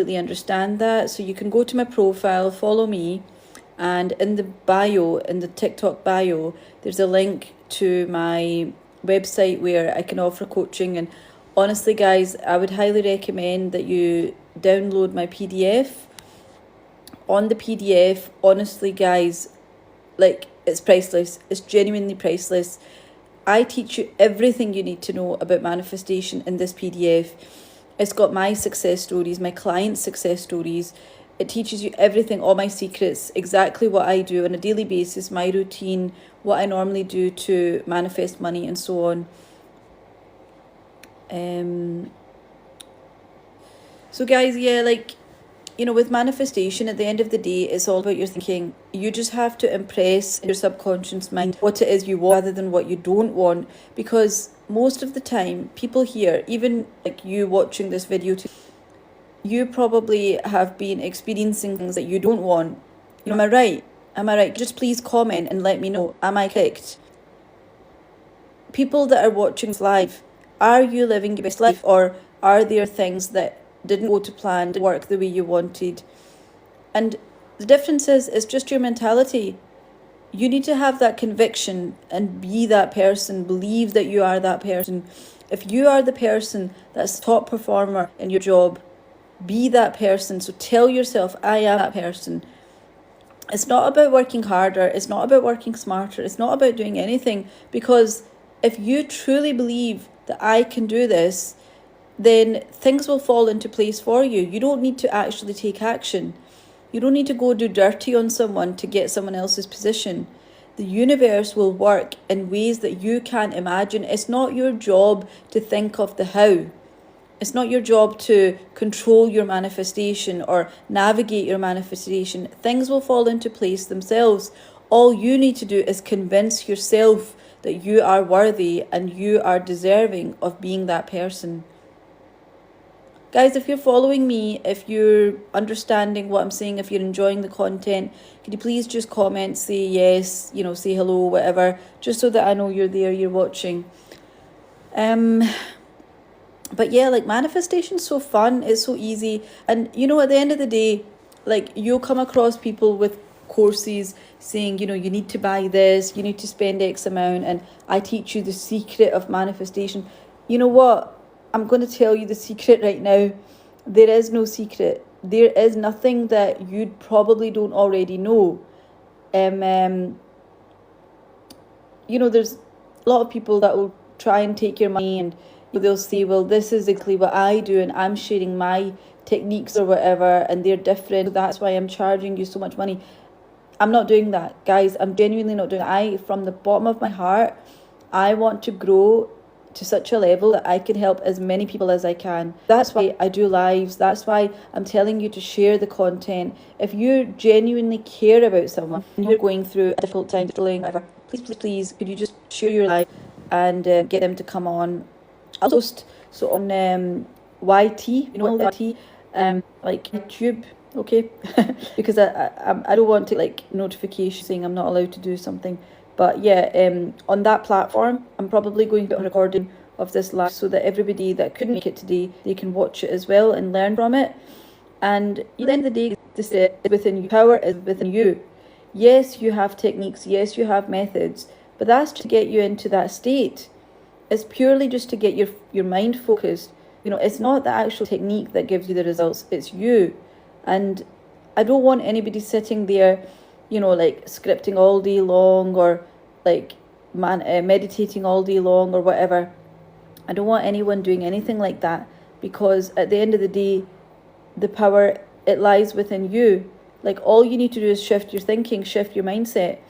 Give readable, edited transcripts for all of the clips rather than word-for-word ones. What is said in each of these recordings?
completely understand that. So you can go to my profile, follow me, and in the bio, in the TikTok bio, there's a link to my website where I can offer coaching. And honestly, guys, I would highly recommend that you download my PDF. On the PDF, honestly, guys, like, it's priceless. It's genuinely priceless. I teach you everything you need to know about manifestation in this PDF. It's got my success stories, my clients' success stories. It teaches you everything, all my secrets, exactly what I do on a daily basis, my routine, what I normally do to manifest money, and so on. So guys, yeah, like, with manifestation, at the end of the day, it's all about your thinking. You just have to impress your subconscious mind what it is you want rather than what you don't want. Because most of the time, people here, even like you watching this video, you probably have been experiencing things that you don't want. Am I right? Am I right? Just please comment and let me know. Am I correct? People that are watching this live, are you living your best life, or are there things that didn't go to plan, didn't work the way you wanted? And the difference is, it's just your mentality. You need to have that conviction and be that person. Believe that you are that person. If you are the person that's top performer in your job, be that person. So tell yourself, I am that person. It's not about working harder. It's not about working smarter. It's not about doing anything. Because if you truly believe that I can do this, then things will fall into place for you. You don't need to actually take action. You don't need to go do dirty on someone to get someone else's position. The universe will work in ways that you can't imagine. It's not your job to think of the how. It's not your job to control your manifestation or navigate your manifestation. Things will fall into place themselves. All you need to do is convince yourself that you are worthy and you are deserving of being that person. Guys, if you're following me, if you're understanding what I'm saying, if you're enjoying the content, could you please just comment, say yes, say hello, whatever, just so that I know you're there, you're watching. But yeah, like, manifestation's so fun, it's so easy. And at the end of the day, like, you'll come across people with courses saying, you need to buy this, you need to spend X amount, and I teach you the secret of manifestation. You know what? I'm going to tell you the secret right now. There is no secret. There is nothing that you probably don't already know. There's a lot of people that will try and take your money, and they'll say, well, this is exactly what I do, and I'm sharing my techniques or whatever, and they're different. That's why I'm charging you so much money. I'm not doing that, guys. I'm genuinely not doing that. From the bottom of my heart, I want to grow to such a level that I can help as many people as I can. That's why I do lives. That's why I'm telling you to share the content. If you genuinely care about someone and you're going through a difficult time, whatever, please, could you just share your life and get them to come on? I'll post on YT, YT, like YouTube, okay? Because I don't want to notification saying I'm not allowed to do something. But yeah, on that platform, I'm probably going to put a recording of this live so that everybody that couldn't make it today, they can watch it as well and learn from it. And at the end of the day, this is within you. Power is within you. Yes, you have techniques. Yes, you have methods. But that's to get you into that state. It's purely just to get your mind focused. It's not the actual technique that gives you the results. It's you. And I don't want anybody sitting there, scripting all day long, or meditating all day long or whatever. I don't want anyone doing anything like that, because at the end of the day, the power, it lies within you. All you need to do is shift your thinking, shift your mindset.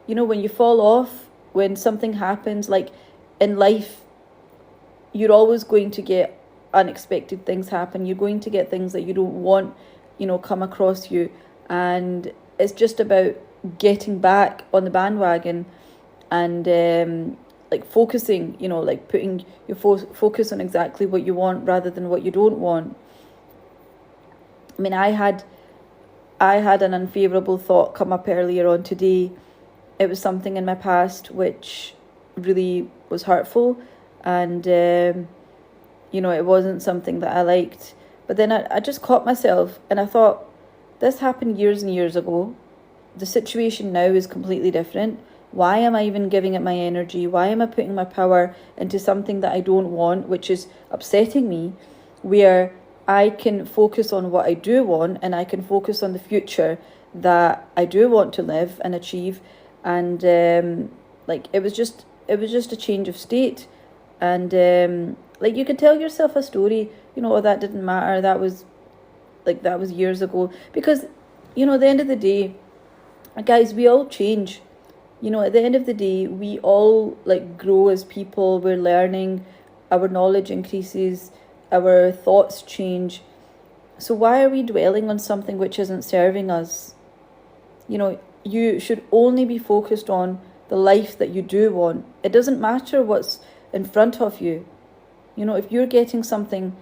When you fall off, when something happens, in life, you're always going to get unexpected things happen. You're going to get things that you don't want, come across you. And it's just about getting back on the bandwagon and focusing, putting your focus on exactly what you want rather than what you don't want. I mean, I had an unfavorable thought come up earlier on today. It was something in my past which really was hurtful, and it wasn't something that I liked. But then I just caught myself and I thought, this happened years and years ago. The situation now is completely different. Why am I even giving it my energy? Why am I putting my power into something that I don't want, which is upsetting me, where I can focus on what I do want and I can focus on the future that I do want to live and achieve. And like it was just a change of state. And like you can tell yourself a story, you know, oh, that didn't matter, that was years ago, because you know, at the end of the day, guys, we all change. You know, at the end of the day, we all like grow as people. We're learning, our knowledge increases, our thoughts change. So why are we dwelling on something which isn't serving us? You know, you should only be focused on the life that you do want. It doesn't matter what's in front of you. You know, if you're getting something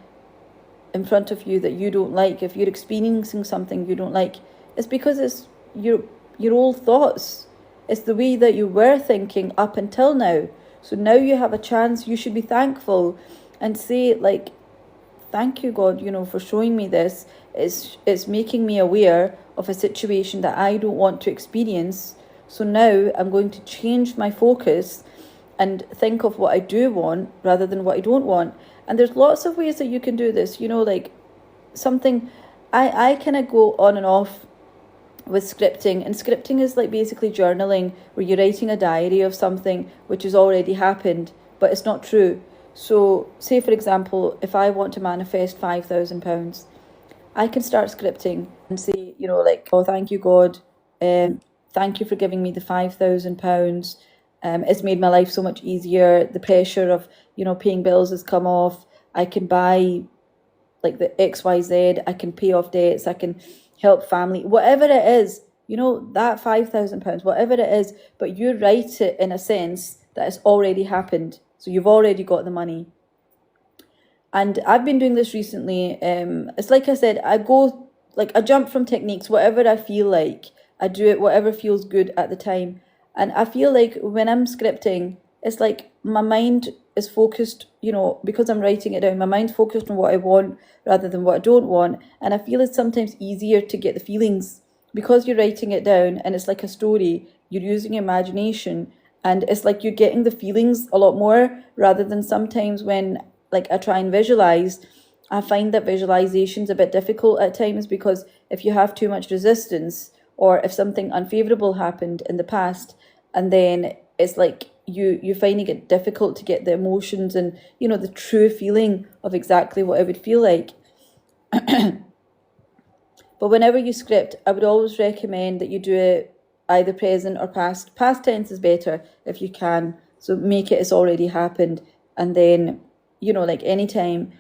in front of you that you don't like, if you're experiencing something you don't like, it's because it's your old thoughts. It's the way that you were thinking up until now. So now you have a chance. You should be thankful and say, like, thank you, God, you know, for showing me this. It's making me aware of a situation that I don't want to experience. So now I'm going to change my focus and think of what I do want rather than what I don't want. And there's lots of ways that you can do this. You know, like something, I kind of go on and off with scripting. And scripting is like basically journaling, where you're writing a diary of something which has already happened, but it's not true. So say, for example, if I want to manifest £5,000, I can start scripting and say, you know, like, oh, thank you, God. Thank you for giving me the £5,000. It's made my life so much easier. The pressure of, you know, paying bills has come off. I can buy like the XYZ. I can pay off debts. I can help family, whatever it is, you know, that £5,000, whatever it is, but you write it in a sense that it's already happened. So you've already got the money. And I've been doing this recently. It's like I said, I jump from techniques, whatever I feel like. I do it, whatever feels good at the time. And I feel like when I'm scripting, it's like my mind is focused, you know, because I'm writing it down, my mind's focused on what I want rather than what I don't want. And I feel it's sometimes easier to get the feelings because you're writing it down and it's like a story. You're using imagination and it's like you're getting the feelings a lot more rather than sometimes when like I try and visualize. I find that visualization's a bit difficult at times because if you have too much resistance or if something unfavorable happened in the past, and then it's like you're finding it difficult to get the emotions and, you know, the true feeling of exactly what it would feel like. But whenever you script, I would always recommend that you do it either present or past. Past tense is better if you can. So make it it's already happened. And then, you know, like anytime,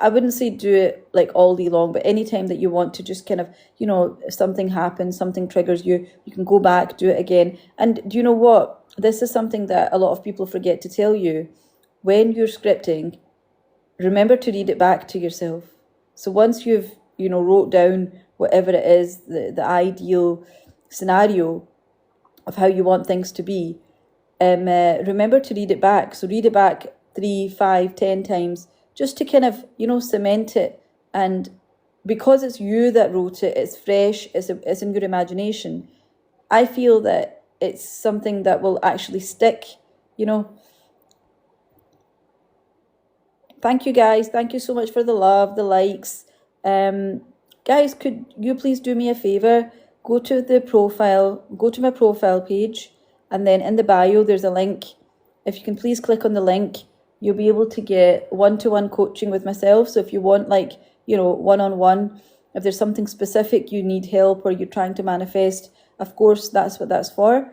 I wouldn't say do it like all day long, but anytime that you want to just kind of, you know, if something happens, something triggers you, you can go back, do it again. And do you know what? This is something that a lot of people forget to tell you. When you're scripting, remember to read it back to yourself. So once you've, you know, wrote down whatever it is, the ideal scenario of how you want things to be, remember to read it back. So read it back 3, 5, 10 times, just to kind of, you know, cement it. And because it's you that wrote it, it's fresh, it's in your imagination, I feel that it's something that will actually stick, you know. Thank you guys. Thank you so much for the love, the likes. Guys, could you please do me a favor? Go to my profile page, and then in the bio, there's a link. If you can please click on the link, you'll be able to get one-to-one coaching with myself. So if you want, like, you know, one-on-one, if there's something specific you need help or you're trying to manifest, of course, that's what that's for.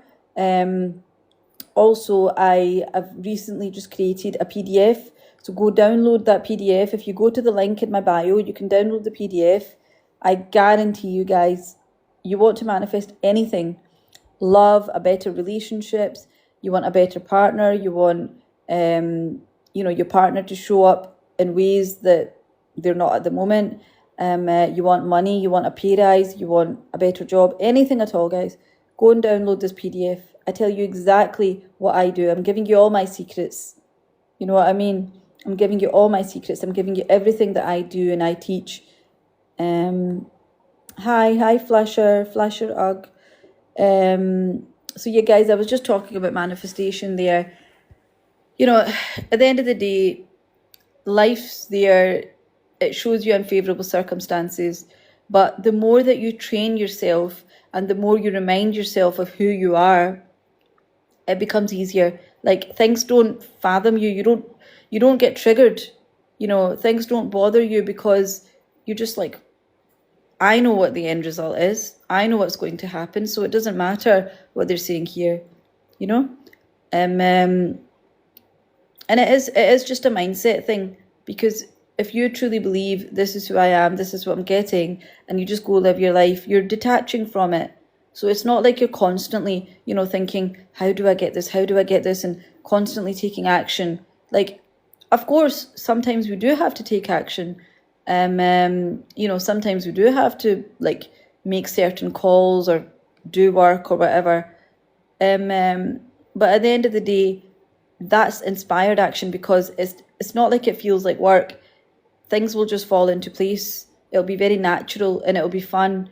Also, I have recently just created a PDF. So go download that PDF. If you go to the link in my bio, you can download the PDF. I guarantee you guys, you want to manifest anything. Love, a better relationships, you want a better partner, you want you know, your partner to show up in ways that they're not at the moment. You want money, you want a pay rise, you want a better job, anything at all, guys. Go and download this PDF. I tell you exactly what I do. I'm giving you all my secrets. You know what I mean? I'm giving you all my secrets. I'm giving you everything that I do and I teach. Hi, Flasher Ugg. So yeah, guys, I was just talking about manifestation there. You know, at the end of the day, life's there, it shows you unfavorable circumstances, but the more that you train yourself and the more you remind yourself of who you are, it becomes easier. Like, things don't fathom you. You don't get triggered. Things don't bother you because you're just like, I know what the end result is. I know what's going to happen, so it doesn't matter what they're saying here, you know? And it is just a mindset thing, because if you truly believe this is who I am, this is what I'm getting, and you just go live your life, you're detaching from it. So it's not like you're constantly, thinking, how do I get this? How do I get this? And constantly taking action. Like, of course, sometimes we do have to take action. Sometimes we do have to, like, make certain calls or do work or whatever. But at the end of the day, that's inspired action, because it's not like it feels like work. Things will just fall into place. It'll be very natural and it'll be fun.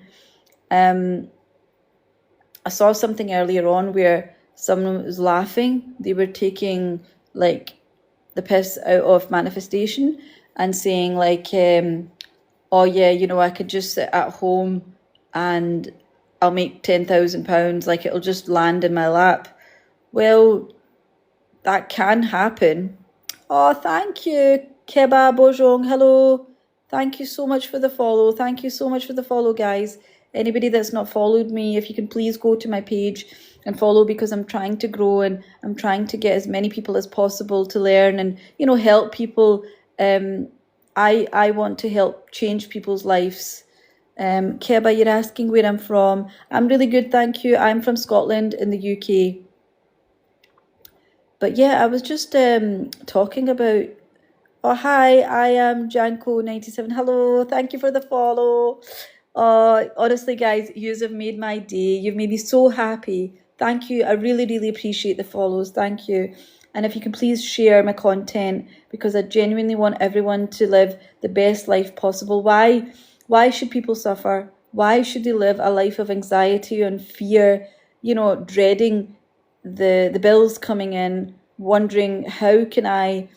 I saw something earlier on where someone was laughing. They were taking, like, the piss out of manifestation and saying, like, oh yeah, I could just sit at home and I'll make £10,000, like, it'll just land in my lap. Well, that can happen. Oh, thank you, Keba Bojong. Hello. Thank you so much for the follow. Thank you so much for the follow, guys. Anybody that's not followed me, if you can please go to my page and follow, because I'm trying to grow and I'm trying to get as many people as possible to learn and, help people. I want to help change people's lives. Keba, you're asking where I'm from. I'm really good, thank you. I'm from Scotland in the UK. But yeah, I was just talking about. Oh, hi, I am Janko97. Hello, thank you for the follow. Honestly, guys, you have made my day. You've made me so happy. Thank you. I really, really appreciate the follows. Thank you. And if you can please share my content, because I genuinely want everyone to live the best life possible. Why should people suffer? Why should they live a life of anxiety and fear, dreading the bills coming in, wondering, how can I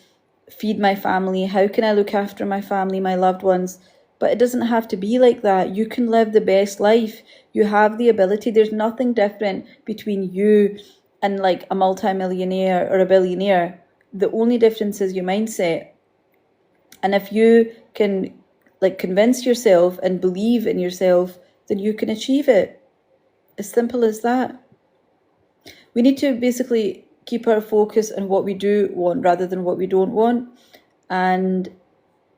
feed my family? How can I look after my family, my loved ones? But it doesn't have to be like that. You can live the best life. You have the ability. There's nothing different between you and, like, a multimillionaire or a billionaire. The only difference is your mindset. And if you can, like, convince yourself and believe in yourself, then you can achieve it. As simple as that. We need to basically keep our focus on what we do want rather than what we don't want. And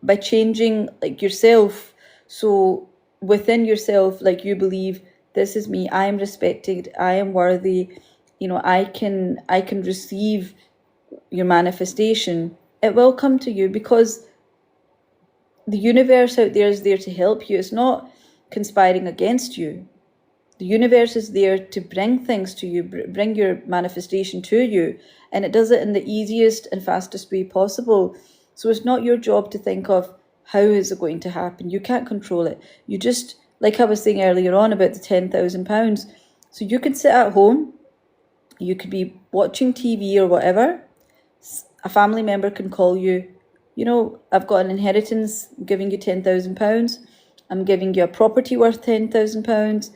by changing, like, yourself, so within yourself, like, you believe, this is me, I am respected, I am worthy, I can receive your manifestation. It will come to you, because the universe out there is there to help you. It's not conspiring against you. The universe is there to bring things to you, bring your manifestation to you, and it does it in the easiest and fastest way possible. So it's not your job to think of, how is it going to happen? You can't control it. You just, like I was saying earlier on about the £10,000. So you could sit at home, you could be watching TV or whatever. A family member can call you, I've got an inheritance, I'm giving you £10,000. I'm giving you a property worth £10,000.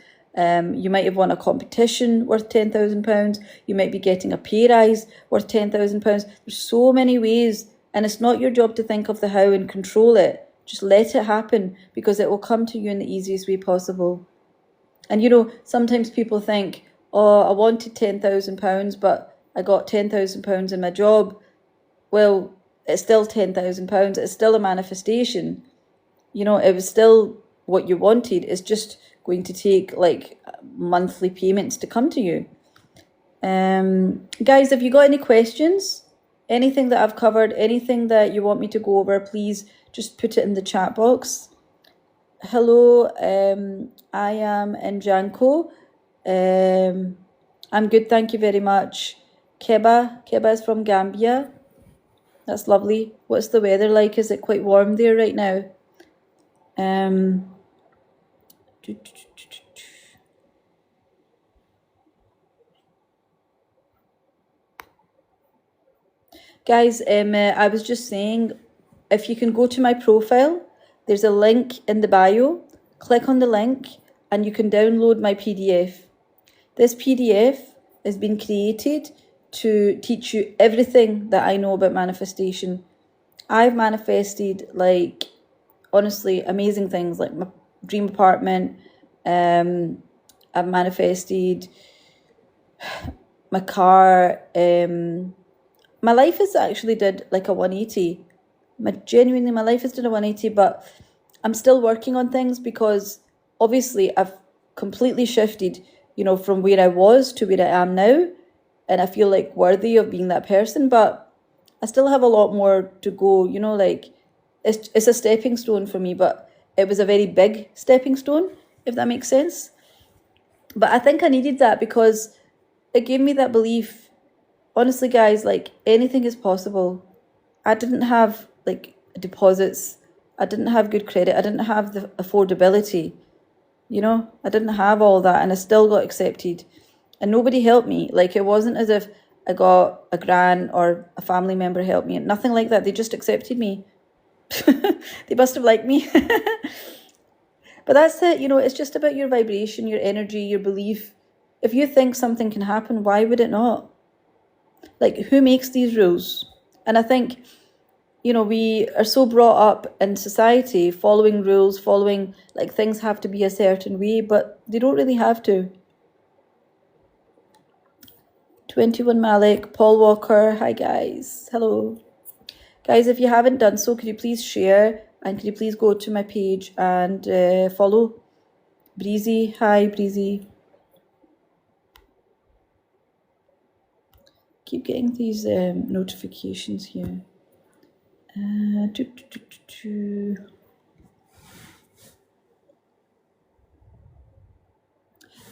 You might have won a competition worth £10,000. You might be getting a pay rise worth £10,000. There's so many ways, and it's not your job to think of the how and control it. Just let it happen, because it will come to you in the easiest way possible. And sometimes people think, oh, I wanted £10,000, but I got £10,000 in my job. Well, it's still £10,000. It's still a manifestation. It was still what you wanted. It's just going to take, like, monthly payments to come to you. Guys, have you got any questions? Anything that I've covered, anything that you want me to go over, please just put it in the chat box. Hello, I am in Janko. I'm good, thank you very much. Keba is from Gambia. That's lovely. What's the weather like? Is it quite warm there right now? Guys, I was just saying, if you can go to my profile, there's a link in the bio. Click on the link and you can download my PDF. This PDF has been created to teach you everything that I know about manifestation. I've manifested, like, honestly, amazing things, like my dream apartment. I've manifested my car. My life has actually did like a 180. Genuinely, my life has done a 180, but I'm still working on things because obviously I've completely shifted, from where I was to where I am now. And I feel like worthy of being that person, but I still have a lot more to go, like it's a stepping stone for me, but it was a very big stepping stone, if that makes sense. But I think I needed that because it gave me that belief. Honestly, guys, like anything is possible. I didn't have like deposits. I didn't have good credit. I didn't have the affordability. I didn't have all that and I still got accepted. And nobody helped me. Like, it wasn't as if I got a grant or a family member helped me. Nothing like that. They just accepted me. They must have liked me. But that's it. It's just about your vibration, your energy, your belief. If you think something can happen, why would it not? Like, who makes these rules? And I think, we are so brought up in society following rules, following, like, things have to be a certain way, but they don't really have to. 21 Malik, Paul Walker, hi guys, hello. Guys, if you haven't done so, could you please share and could you please go to my page and follow? Breezy, hi Breezy. Keep getting these notifications here.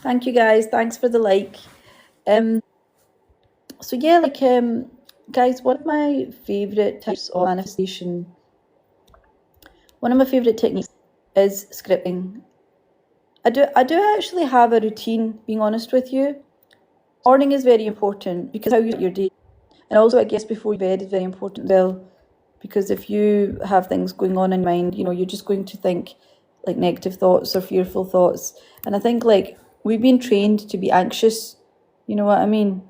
Thank you guys, thanks for the like. So yeah, like guys, one of my favorite types of manifestation, one of my favorite techniques is scripting. I do actually have a routine, being honest with you. Morning is very important because how you start your day. And also, I guess before bed is very important as well, because if you have things going on in your mind, you're just going to think like negative thoughts or fearful thoughts. And I think like we've been trained to be anxious, you know what I mean?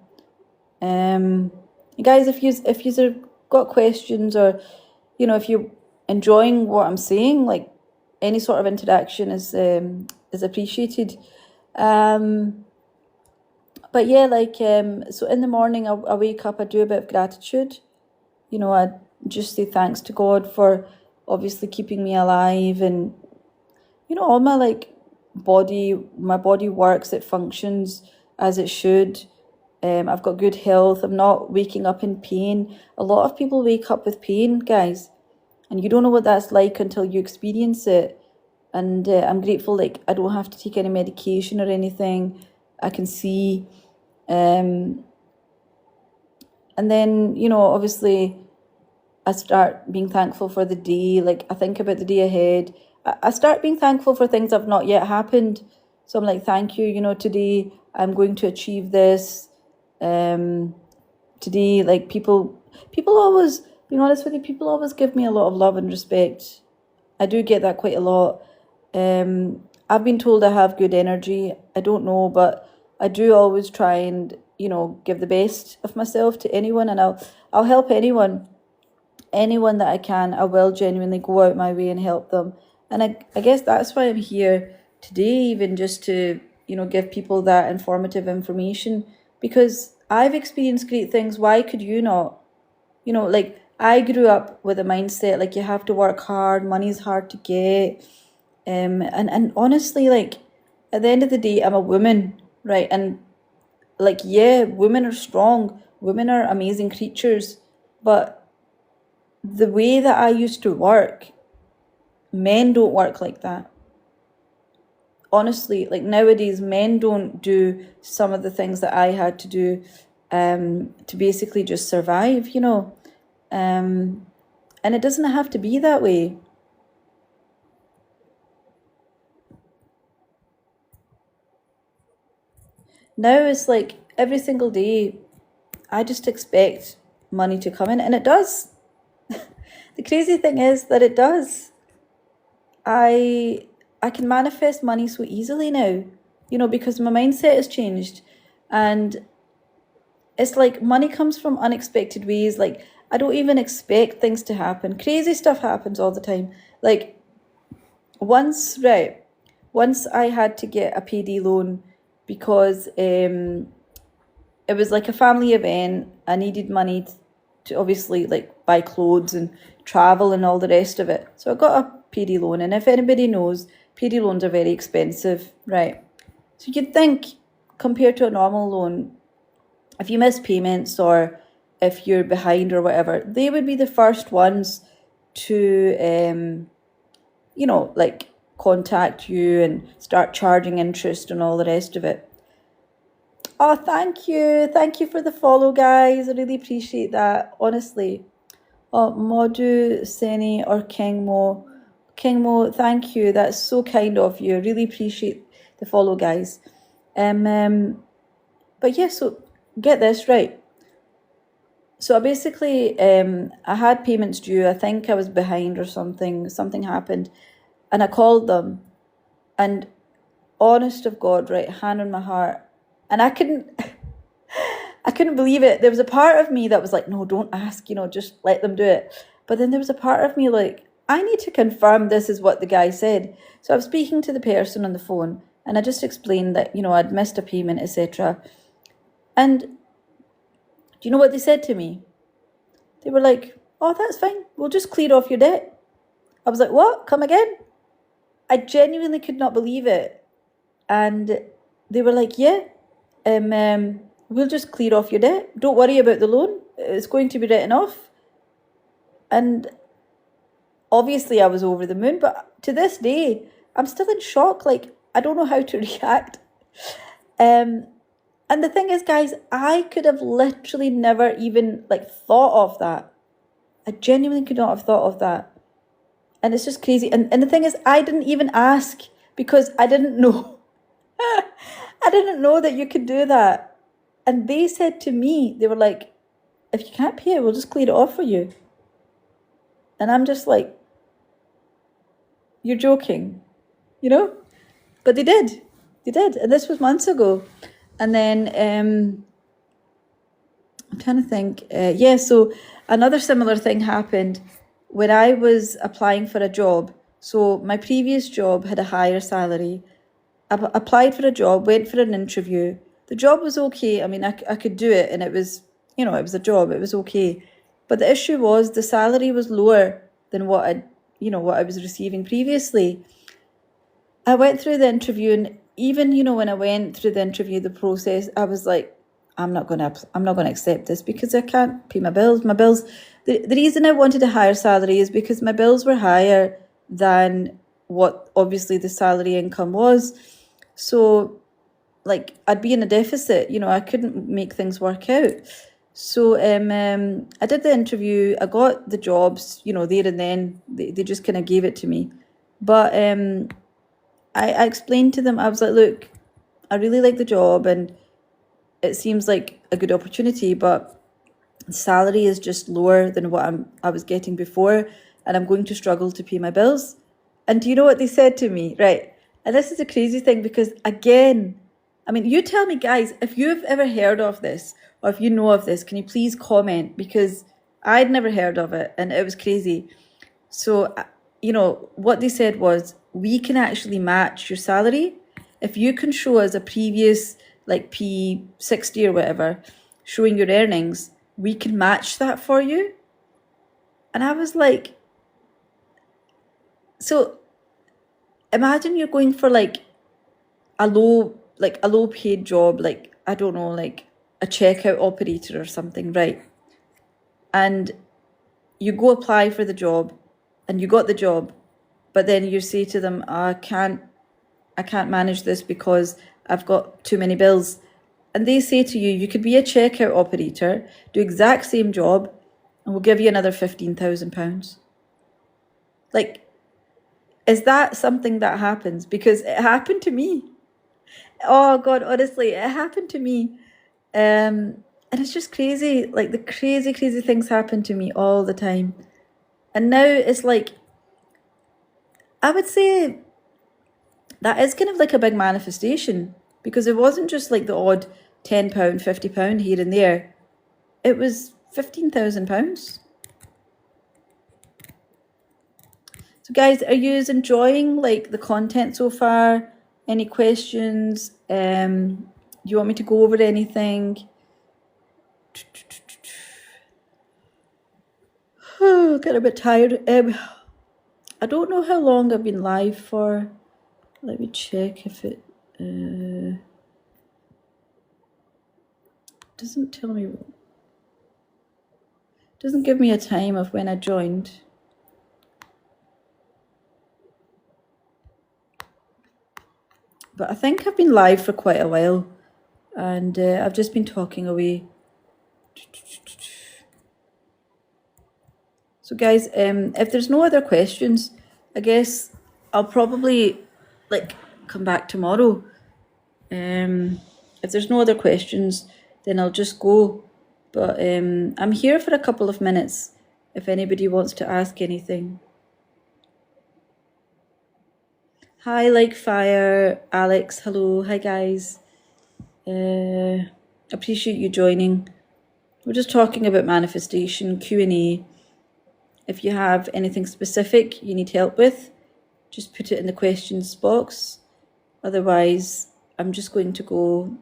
Guys, if you've got questions or, if you're enjoying what I'm saying, like any sort of interaction is appreciated. But yeah, like, so in the morning, I wake up, I do a bit of gratitude. I just say thanks to God for obviously keeping me alive and, all my my body works, it functions as it should. I've got good health. I'm not waking up in pain. A lot of people wake up with pain, guys, and you don't know what that's like until you experience it. And I'm grateful, like, I don't have to take any medication or anything. I can see. And then, obviously, I start being thankful for the day. Like, I think about the day ahead. I start being thankful for things that have not yet happened. So I'm like, thank you, today I'm going to achieve this. Today, like, people always, being honest with you, people always give me a lot of love and respect. I do get that quite a lot. I've been told I have good energy. I don't know, but I do always try and, give the best of myself to anyone, and I'll help anyone that I can. I will genuinely go out my way and help them. And I guess that's why I'm here today, even just to, give people that informative information, because I've experienced great things. Why could you not? Like, I grew up with a mindset like you have to work hard, money's hard to get. And honestly, like, at the end of the day, I'm a woman, right? And like, yeah, women are strong, women are amazing creatures, but the way that I used to work, men don't work like that. Honestly, like, nowadays, men don't do some of the things that I had to do to basically just survive, and it doesn't have to be that way. Now it's like every single day, I just expect money to come in, and it does. The crazy thing is that it does. I can manifest money so easily now, because my mindset has changed, and it's like money comes from unexpected ways. Like, I don't even expect things to happen. Crazy stuff happens all the time. Like, once I had to get a payday loan because it was like a family event. I needed money to obviously like buy clothes and travel and all the rest of it. So I got a payday loan, and if anybody knows, payday loans are very expensive, right? So you'd think, compared to a normal loan, if you miss payments or if you're behind or whatever, they would be the first ones to like contact you and start charging interest and all the rest of it. Oh, thank you. Thank you for the follow, guys. I really appreciate that, honestly. Oh, Modu, Seni, or Kingmo. Kingmo, thank you. That's so kind of you. Really appreciate the follow, guys. But yeah, so get this right. So I basically, I had payments due. I think I was behind or something. Something happened. And I called them. And honest of God, right, hand on my heart. And I couldn't believe it. There was a part of me that was like, no, don't ask, just let them do it. But then there was a part of me like, I need to confirm this is what the guy said. So I was speaking to the person on the phone, and I just explained that, I'd missed a payment, etc. And do you know what they said to me? They were like, oh, that's fine. We'll just clear off your debt. I was like, what? Come again? I genuinely could not believe it. And they were like, yeah, we'll just clear off your debt. Don't worry about the loan. It's going to be written off. And obviously I was over the moon, but to this day, I'm still in shock. Like, I don't know how to react. And the thing is, guys, I could have literally never even like thought of that. I genuinely could not have thought of that. And it's just crazy. And the thing is, I didn't even ask because I didn't know. I didn't know that you could do that. And they said to me, they were like, if you can't pay it, we'll just clear it off for you. And I'm just like, you're joking, But they did. They did. And this was months ago. And then I'm trying to think. So another similar thing happened when I was applying for a job. So my previous job had a higher salary. I applied for a job, went for an interview. The job was okay. I mean, I could do it, and it was, it was a job. It was okay. But the issue was the salary was lower than what I was receiving previously. I went through the interview, and even, when I went through the interview, the process, I was like, I'm not gonna accept this because I can't pay my bills. The reason I wanted a higher salary is because my bills were higher than what obviously the salary income was. So like I'd be in a deficit, I couldn't make things work out. So I did the interview, I got the jobs, there and then. They just kind of gave it to me. But I explained to them, I was like, look, I really like the job and it seems like a good opportunity, but the salary is just lower than what I was getting before, and I'm going to struggle to pay my bills. And do you know what they said to me? Right. And this is a crazy thing because, again, I mean, you tell me, guys, if you've ever heard of this or if you know of this, can you please comment? Because I'd never heard of it and it was crazy. So, what they said was, we can actually match your salary. If you can show us a previous, like P60 or whatever, showing your earnings, we can match that for you. And I was like, so imagine you're going for like a low paid job, like, I don't know, like a checkout operator or something, right? And you go apply for the job and you got the job, but then you say to them, I can't manage this because I've got too many bills. And they say to you, you could be a checkout operator, do exact same job, and we'll give you another £15,000. Like, is that something that happens? Because it happened to me. Oh God, honestly, it happened to me. And it's just crazy. Like the crazy, crazy things happen to me all the time. And now it's like, I would say that is kind of like a big manifestation because it wasn't just like the odd £10, £50 here and there. It was £15,000. So guys, are you enjoying like the content so far? Any questions? Do you want me to go over anything? Oh, get a bit tired. I don't know how long I've been live for. Let me check if it doesn't tell me. Doesn't give me a time of when I joined. But I think I've been live for quite a while, and I've just been talking away. So guys, if there's no other questions, I guess I'll probably like come back tomorrow. If there's no other questions, then I'll just go. But I'm here for a couple of minutes if anybody wants to ask anything. Hi, like fire, Alex. Hello, hi guys. Appreciate you joining. We're just talking about manifestation, Q&A. If you have anything specific you need help with, just put it in the questions box. Otherwise, I'm just going to go.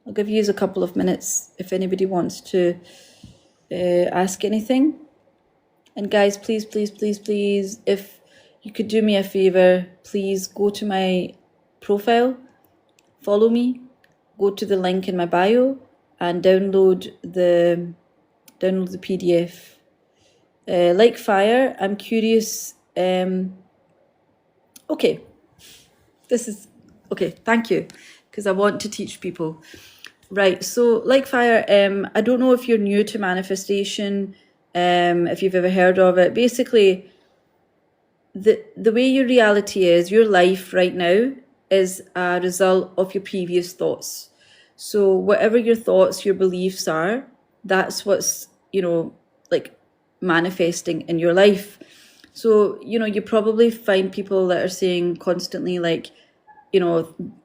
I'll give you a couple of minutes if anybody wants to ask anything. And guys, please, please, please, please, if you could do me a favor, please go to my profile, follow me, go to the link in my bio and download the PDF. Like fire, I'm curious. Okay, this is okay. Thank you, because I want to teach people. Right, so like fire, I don't know if you're new to manifestation, if you've ever heard of it. Basically, the way your reality is, your life right now is a result of your previous thoughts. So whatever your thoughts, your beliefs are, that's what's, like manifesting in your life. So, you probably find people that are saying constantly like,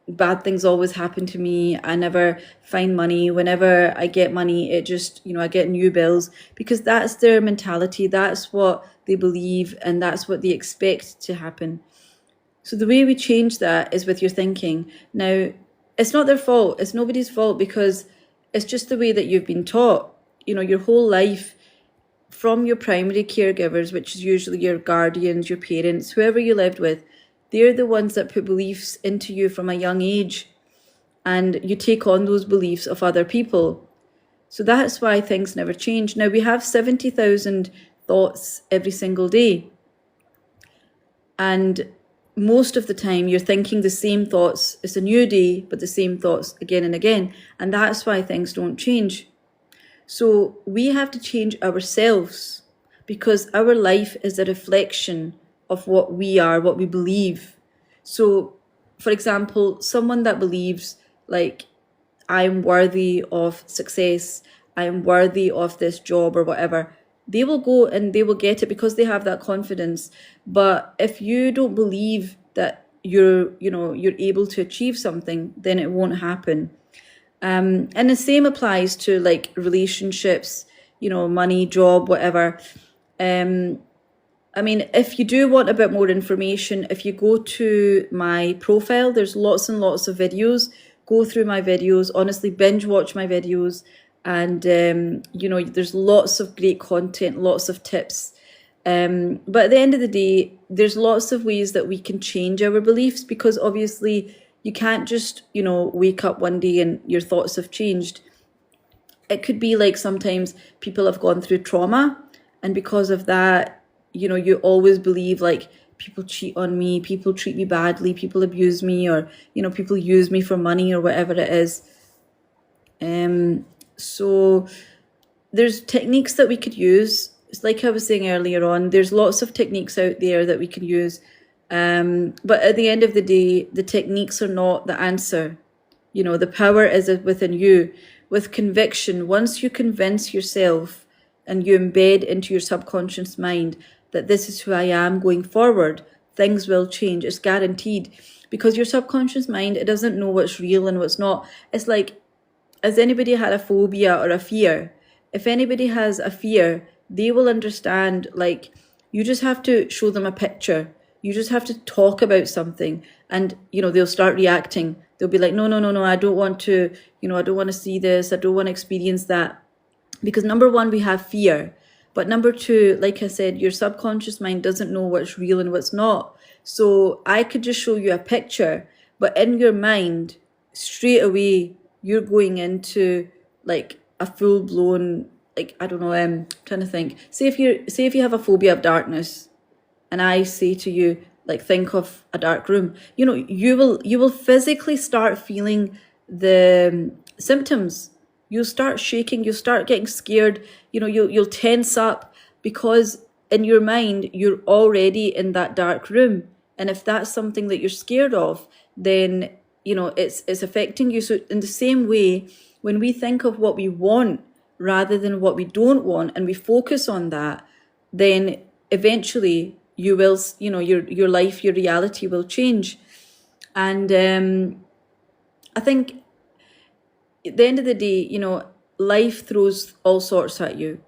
bad things always happen to me. I never find money. Whenever I get money, it just, I get new bills, because that's their mentality. That's what they believe and that's what they expect to happen. So the way we change that is with your thinking. Now, it's not their fault. It's nobody's fault, because it's just the way that you've been taught, your whole life, from your primary caregivers, which is usually your guardians, your parents, whoever you lived with. They're the ones that put beliefs into you from a young age, and you take on those beliefs of other people. So that's why things never change. Now, we have 70,000 thoughts every single day. And most of the time you're thinking the same thoughts. It's a new day, but the same thoughts again and again. And that's why things don't change. So we have to change ourselves, because our life is a reflection of what we are, what we believe. So, for example, someone that believes like, I'm worthy of success, I'm worthy of this job or whatever, they will go and they will get it because they have that confidence. But if you don't believe that you're able to achieve something, then it won't happen. And the same applies to like relationships, money, job, whatever. I mean, if you do want a bit more information, if you go to my profile, there's lots and lots of videos. Go through my videos, honestly, binge watch my videos. And, there's lots of great content, lots of tips. But at the end of the day, there's lots of ways that we can change our beliefs, because obviously you can't just, wake up one day and your thoughts have changed. It could be like sometimes people have gone through trauma, and because of that, you always believe like, people cheat on me, people treat me badly, people abuse me, or, people use me for money or whatever it is. So there's techniques that we could use. It's like I was saying earlier on, there's lots of techniques out there that we can use. But at the end of the day, the techniques are not the answer. You know, the power is within you. With conviction, once you convince yourself and you embed into your subconscious mind that this is who I am going forward, things will change. It's guaranteed. Because your subconscious mind, it doesn't know what's real and what's not. It's like, has anybody had a phobia or a fear? If anybody has a fear, they will understand, like, you just have to show them a picture. You just have to talk about something and, you know, they'll start reacting. They'll be like, no, I don't want to, I don't want to see this. I don't want to experience that. Because number one, we have fear. But number two, like I said, your subconscious mind doesn't know what's real and what's not. So I could just show you a picture, but in your mind, straight away, you're going into like a full blown, like, I don't know, I'm trying to think. Say if you have a phobia of darkness, and I say to you, like, think of a dark room, you will physically start feeling the symptoms. You'll start shaking, you'll start getting scared, you'll tense up because in your mind, you're already in that dark room. And if that's something that you're scared of, then, it's affecting you. So in the same way, when we think of what we want rather than what we don't want, and we focus on that, then eventually you will, your life, your reality will change. And I think at the end of the day, life throws all sorts at you.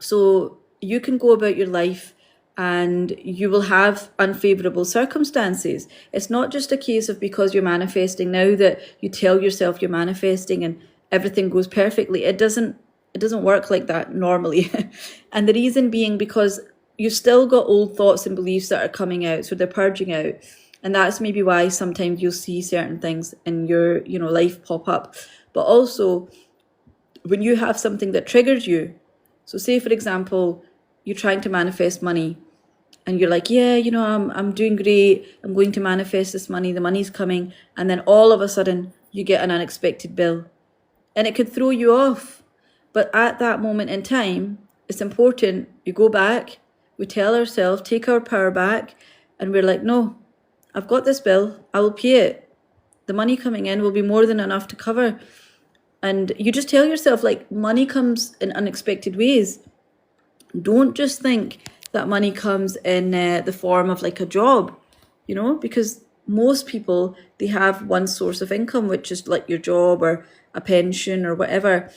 So you can go about your life and you will have unfavorable circumstances. It's not just a case of because you're manifesting now that you tell yourself you're manifesting and everything goes perfectly. It doesn't work like that normally. And the reason being because you've still got old thoughts and beliefs that are coming out, so they're purging out. And that's maybe why sometimes you'll see certain things in your, life pop up. But also, when you have something that triggers you, so say, for example, you're trying to manifest money and you're like, yeah, I'm doing great. I'm going to manifest this money. The money's coming. And then all of a sudden you get an unexpected bill and it could throw you off. But at that moment in time, it's important you go back, we tell ourselves, take our power back, and we're like, no, I've got this bill. I will pay it. The money coming in will be more than enough to cover. And you just tell yourself, like, money comes in unexpected ways. Don't just think that money comes in the form of like a job, because most people, they have one source of income, which is like your job or a pension or whatever.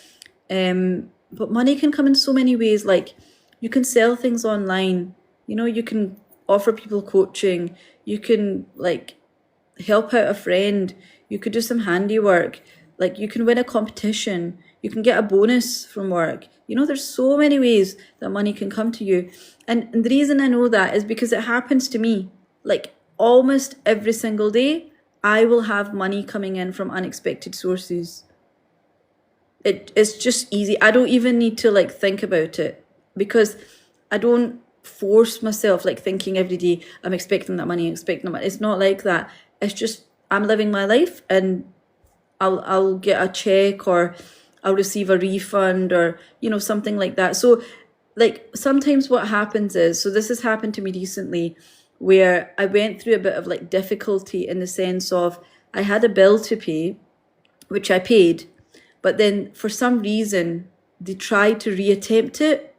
But money can come in so many ways. Like, you can sell things online, you can offer people coaching, you can like help out a friend, you could do some handiwork, like you can win a competition, you can get a bonus from work. There's so many ways that money can come to you. And the reason I know that is because it happens to me. Like almost every single day, I will have money coming in from unexpected sources. It's just easy. I don't even need to like think about it because I don't force myself like thinking every day, I'm expecting that money, It's not like that. It's just, I'm living my life and I'll get a check or I'll receive a refund or, something like that. So like sometimes what happens is, so this has happened to me recently where I went through a bit of like difficulty in the sense of I had a bill to pay, which I paid, but then for some reason they tried to reattempt it.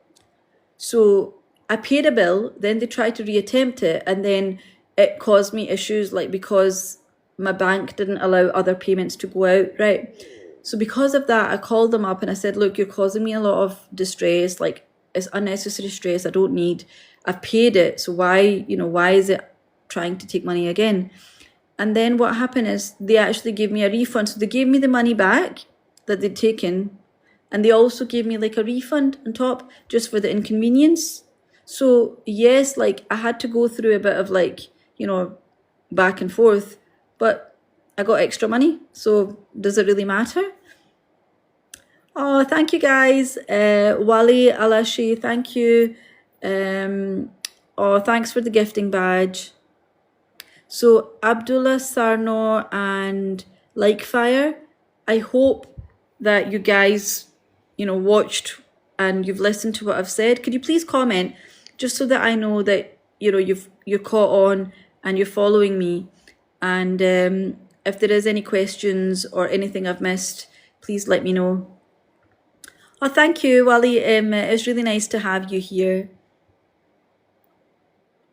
So I paid a bill, then they tried to reattempt it, and then it caused me issues, like because my bank didn't allow other payments to go out, right? So because of that, I called them up and I said, look, you're causing me a lot of distress, like it's unnecessary stress I don't need. I've paid it, so why is it trying to take money again? And then what happened is they actually gave me a refund. So they gave me the money back that they'd taken, and they also gave me like a refund on top just for the inconvenience. So yes, like I had to go through a bit of like, back and forth, but I got extra money. So does it really matter? Oh, thank you guys. Wali Alashi, thank you. Thanks for the gifting badge. So Abdullah Sarno and Likefire, I hope that you guys, watched and you've listened to what I've said. Could you please comment just so that I know that, you're caught on and you're following me. And if there is any questions or anything I've missed, please let me know. Oh, thank you, Wally. It's really nice to have you here.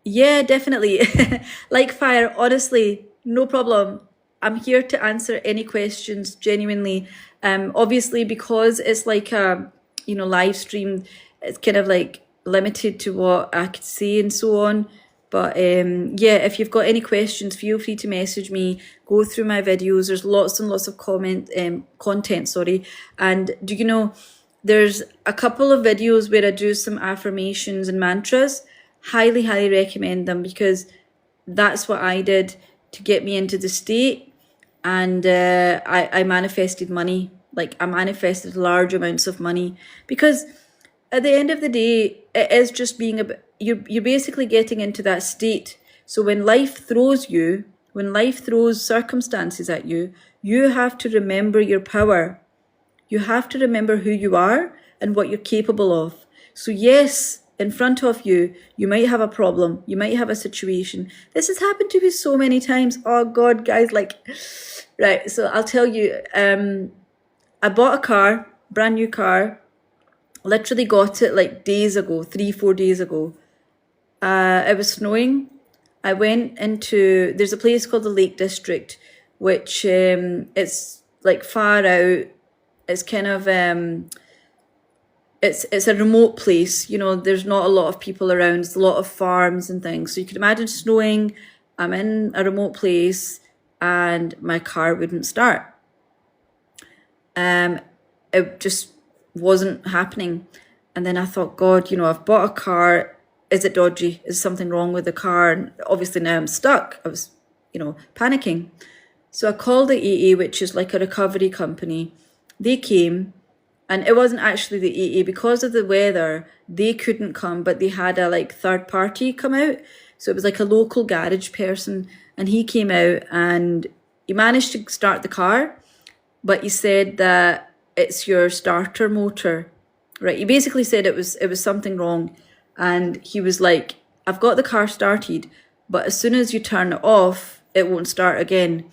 Yeah, definitely. Like fire, honestly, no problem. I'm here to answer any questions genuinely. Obviously, because it's like a, live stream, it's kind of like limited to what I could say and so on. But yeah, if you've got any questions, feel free to message me. Go through my videos. There's lots and lots of content, sorry. And do you know, there's a couple of videos where I do some affirmations and mantras. Highly, highly recommend them, because that's what I did to get me into the state. And I manifested money. Like, I manifested large amounts of money, because at the end of the day, it is just being you're basically getting into that state. So when life throws circumstances at you, you have to remember your power. You have to remember who you are and what you're capable of. So yes, in front of you, you might have a problem. You might have a situation. This has happened to me so many times. Oh God, guys, like, right. So I'll tell you, I bought a car, brand new car, literally got it like days ago, 3-4 days ago. It was snowing. I went into, there's a place called the Lake District, which it's like far out. It's kind of, it's a remote place, there's not a lot of people around. There's a lot of farms and things. So you can imagine snowing. I'm in a remote place and my car wouldn't start. It just wasn't happening. And then I thought, God, I've bought a car. Is it dodgy? Is something wrong with the car? And obviously now I'm stuck. I was, panicking. So I called the AA, which is like a recovery company. They came, and it wasn't actually the AA. Because of the weather, they couldn't come, but they had a like third party come out. So it was like a local garage person, and he came out and he managed to start the car, but he said that it's your starter motor, right? He basically said it was something wrong, and he was like, I've got the car started, but as soon as you turn it off, it won't start again.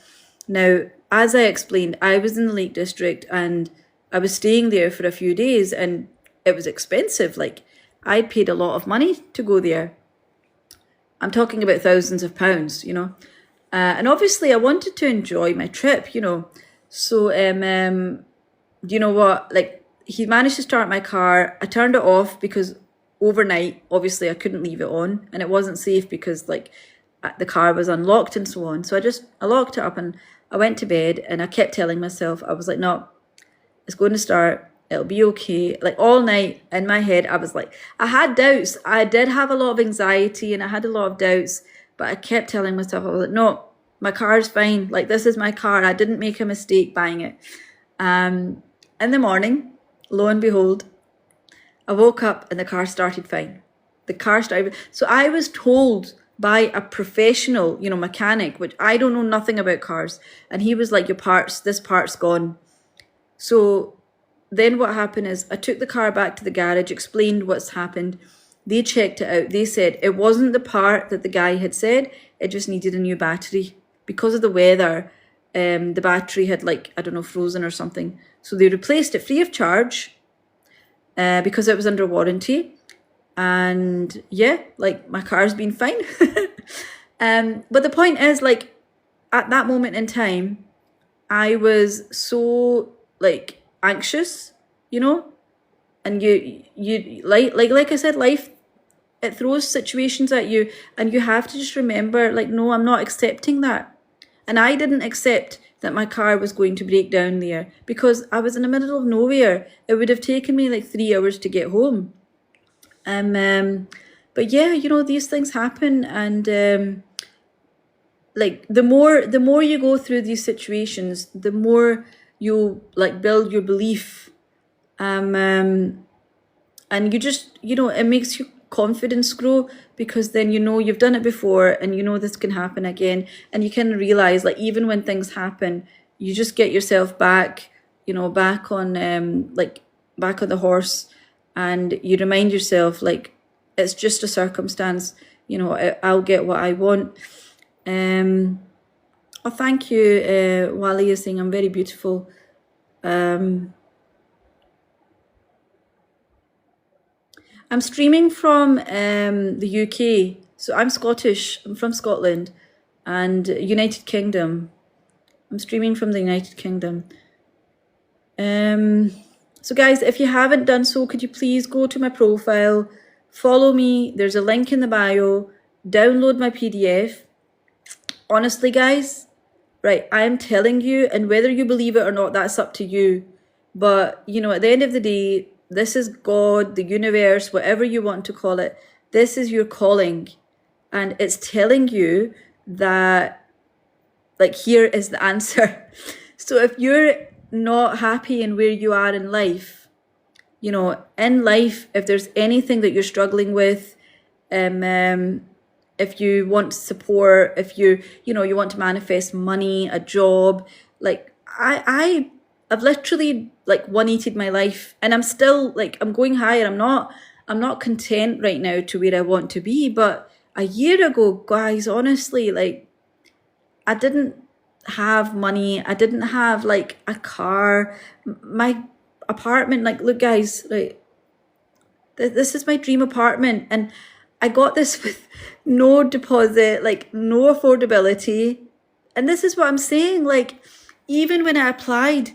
Now, as I explained, I was in the Lake District and I was staying there for a few days, and it was expensive. Like, I'd paid a lot of money to go there. I'm talking about thousands of pounds, and obviously I wanted to enjoy my trip, So, you know what? Like, he managed to start my car. I turned it off because overnight, obviously, I couldn't leave it on, and it wasn't safe because like the car was unlocked and so on. So I locked it up and I went to bed, and I kept telling myself, I was like, no, it's going to start. It'll be okay. Like, all night in my head, I was like, I had doubts. I did have a lot of anxiety and I had a lot of doubts, but I kept telling myself, I was like, no, my car's fine. Like, this is my car. I didn't make a mistake buying it. In the morning, lo and behold, I woke up and the car started fine. The car started. So I was told by a professional, mechanic, which I don't know nothing about cars. And he was like, this part's gone. So then what happened is I took the car back to the garage, explained what's happened. They checked it out. They said it wasn't the part that the guy had said. It just needed a new battery. Because of the weather, the battery had frozen or something. So they replaced it free of charge because it was under warranty. And yeah, like, my car's been fine. But the point is, like, at that moment in time, I was so like anxious, and you like I said, life, it throws situations at you, and you have to just remember, like, no, I'm not accepting that. And I didn't accept that my car was going to break down there because I was in the middle of nowhere. It would have taken me like 3 hours to get home. But yeah, these things happen, and like, the more you go through these situations, the more you like build your belief, and you just, it makes your confidence grow, because then you've done it before, and this can happen again, and you can realize, like, even when things happen, you just get yourself back, back on back on the horse, and you remind yourself, like, it's just a circumstance, I'll get what I want. Oh, thank you, Wally is saying I'm very beautiful. I'm streaming from the UK. So I'm Scottish. I'm from Scotland and United Kingdom. I'm streaming from the United Kingdom. So guys, if you haven't done so, could you please go to my profile, follow me. There's a link in the bio. Download my PDF. Honestly, guys, right, I'm telling you, and whether you believe it or not, that's up to you. But, you know, at the end of the day, this is God, the universe, whatever you want to call it. This is your calling. And it's telling you that, like, here is the answer. So if you're not happy in where you are in life, you know, in life, if there's anything that you're struggling with, if you want support, if you want to manifest money, a job, like I've literally like 180'd my life, and I'm still like, I'm going higher. I'm not content right now to where I want to be. But a year ago, guys, honestly, like I didn't have money. I didn't have like a car, my apartment. Like, look, guys, like this is my dream apartment, and I got this with no deposit, like no affordability. And this is what I'm saying. Like, even when I applied,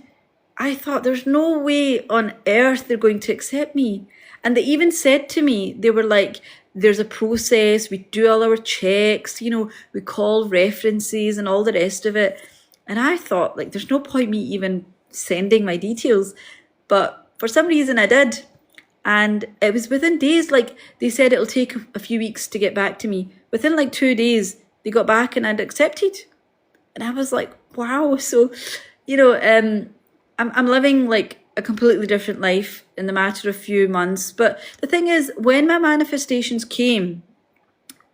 I thought there's no way on earth they're going to accept me. And they even said to me, they were like, there's a process, we do all our checks, you know, we call references and all the rest of it. And I thought, like, there's no point me even sending my details. But for some reason I did. And it was within days. Like, they said it'll take a few weeks to get back to me. Within like 2 days, they got back and I'd accepted. And I was like, wow. So, you know, I'm living like a completely different life in the matter of a few months. But the thing is, when my manifestations came,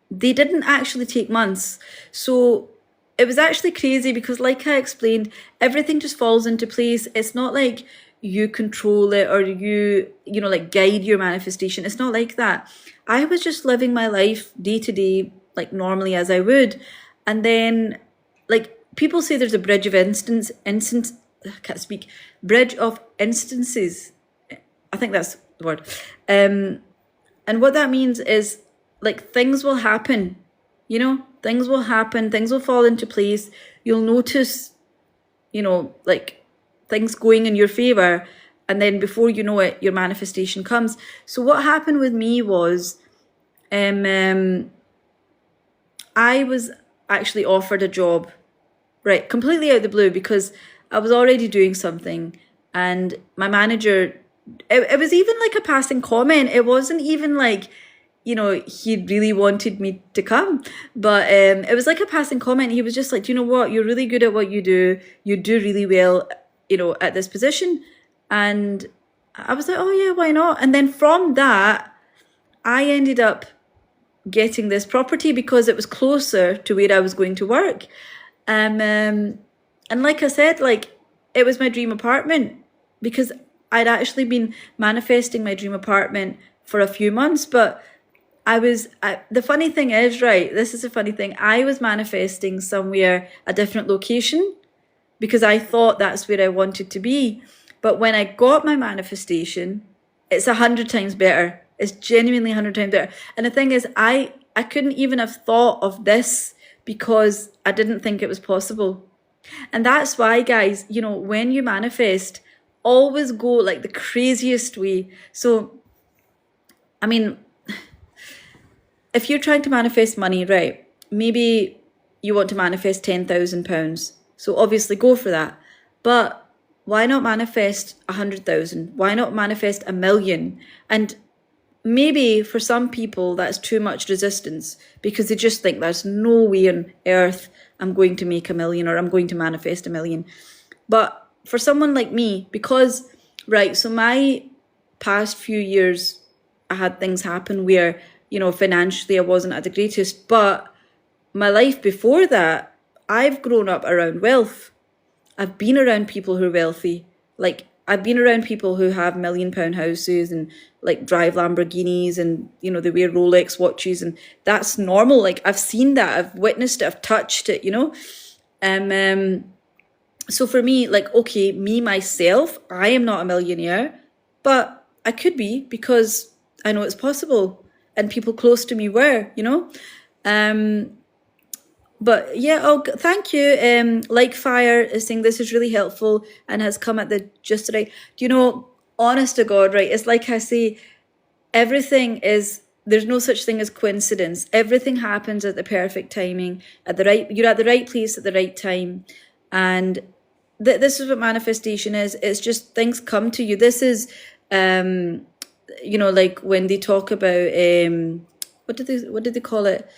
they didn't actually take months. So it was actually crazy because, like I explained, everything just falls into place. It's not like you control it or you know, like guide your manifestation. It's not like that. I was just living my life day to day, like normally as I would. And then, like, people say there's a bridge of I can't speak, bridge of instances. I think that's the word. And what that means is, like, things will happen, you know, things will happen, things will fall into place. You'll notice, you know, like, things going in your favor, and then before you know it, your manifestation comes. So what happened with me was, I was actually offered a job, right, completely out of the blue, because I was already doing something, and my manager, it was even like a passing comment. It wasn't even like, you know, he really wanted me to come, but it was like a passing comment. He was just like, you know what, you're really good at what you do really well, you know, at this position. And I was like, oh yeah, why not? And then from that, I ended up getting this property because it was closer to where I was going to work. And like I said, like, it was my dream apartment because I'd actually been manifesting my dream apartment for a few months. But the funny thing is, right, this is a funny thing, I was manifesting somewhere, a different location, because I thought that's where I wanted to be. But when I got my manifestation, it's 100 times better. It's genuinely 100 times better. And the thing is, I couldn't even have thought of this because I didn't think it was possible. And that's why, guys, you know, when you manifest, always go like the craziest way. So, I mean, if you're trying to manifest money, right, maybe you want to manifest £10,000. So obviously go for that. But why not manifest 100,000? Why not manifest 1,000,000? And maybe for some people that's too much resistance because they just think there's no way on earth I'm going to make 1,000,000 or I'm going to manifest 1,000,000. But for someone like me, because, right, so my past few years, I had things happen where, you know, financially I wasn't at the greatest, but my life before that, I've grown up around wealth. I've been around people who are wealthy. Like, I've been around people who have £1 million houses and like drive Lamborghinis and, you know, they wear Rolex watches, and that's normal. Like I've seen that, I've witnessed it, I've touched it, you know. So for me, like, okay, me, myself, I am not a millionaire, but I could be because I know it's possible and people close to me were, you know. But yeah, oh, thank you. Like Fire is saying this is really helpful and has come at the just right. Do you know, honest to God, right? It's like I say, there's no such thing as coincidence. Everything happens at the perfect timing, you're at the right place at the right time. And this is what manifestation is. It's just things come to you. This is, you know, like when they talk about, what did they call it?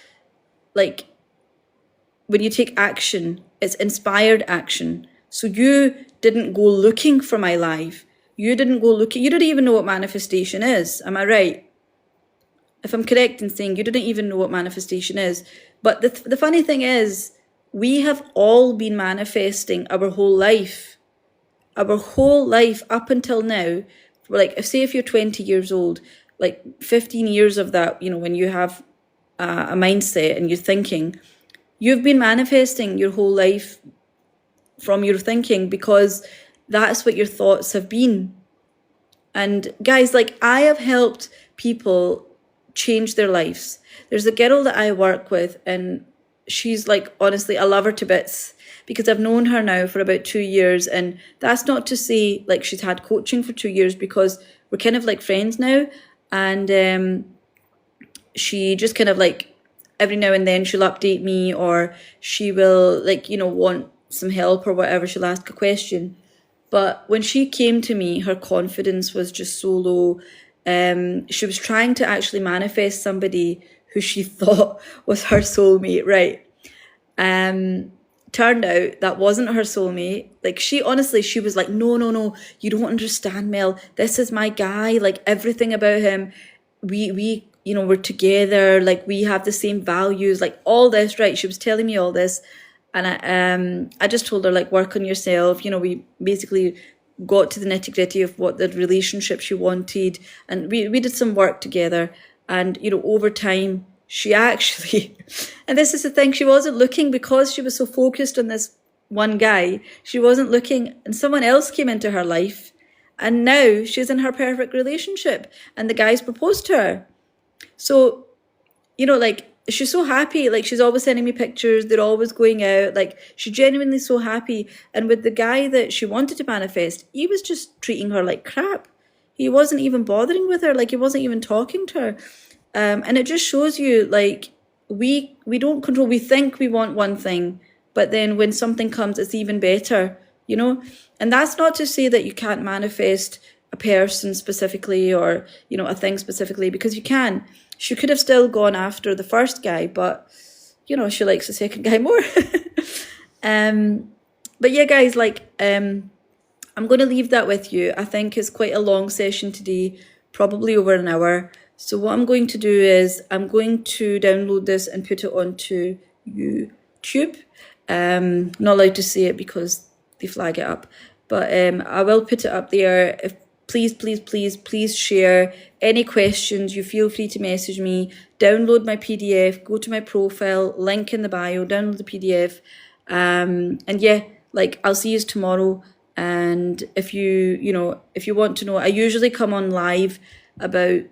Like, when you take action, it's inspired action. So you didn't go looking for my life. You didn't even know what manifestation is. Am I right? If I'm correct in saying you didn't even know what manifestation is. But the funny thing is, we have all been manifesting our whole life. Our whole life up until now. Like, say if you're 20 years old, like 15 years of that, you know, when you have a mindset and you're thinking, you've been manifesting your whole life from your thinking, because that's what your thoughts have been. And guys, like, I have helped people change their lives. There's a girl that I work with, and she's like, honestly, I love her to bits because I've known her now for about 2 years. And that's not to say like she's had coaching for 2 years, because we're kind of like friends now. And she just kind of like, every now and then she'll update me, or she will, like, you know, want some help or whatever. She'll ask a question. But when she came to me, her confidence was just so low. She was trying to actually manifest somebody who she thought was her soulmate, right? Turned out that wasn't her soulmate. Like, she was like, no, you don't understand, Mel. This is my guy. Like, everything about him, we you know, we're together, like we have the same values, like all this, right? She was telling me all this, and I just told her, like, work on yourself. You know, we basically got to the nitty-gritty of what the relationship she wanted, and we did some work together. And, you know, over time, she actually, and this is the thing, she wasn't looking, because she was so focused on this one guy, she wasn't looking, and someone else came into her life, and now she's in her perfect relationship, and the guy's proposed to her. So, you know, like, she's so happy. Like, she's always sending me pictures. They're always going out. Like, she's genuinely so happy. And with the guy that she wanted to manifest, he was just treating her like crap. He wasn't even bothering with her. Like, he wasn't even talking to her. And it just shows you, like, we don't control. We think we want one thing, but then when something comes, it's even better, you know? And that's not to say that you can't manifest a person specifically, or, you know, a thing specifically, because you can. She could have still gone after the first guy, but, you know, she likes the second guy more. But yeah, guys, like, I'm going to leave that with you. I think it's quite a long session today, probably over an hour. So what I'm going to do is I'm going to download this and put it onto YouTube. Not allowed to say it because they flag it up, but I will put it up there. Please share any questions. You feel free to message me. Download my PDF. Go to my profile. Link in the bio. Download the PDF. And yeah, like, I'll see you tomorrow. And if you want to know, I usually come on live about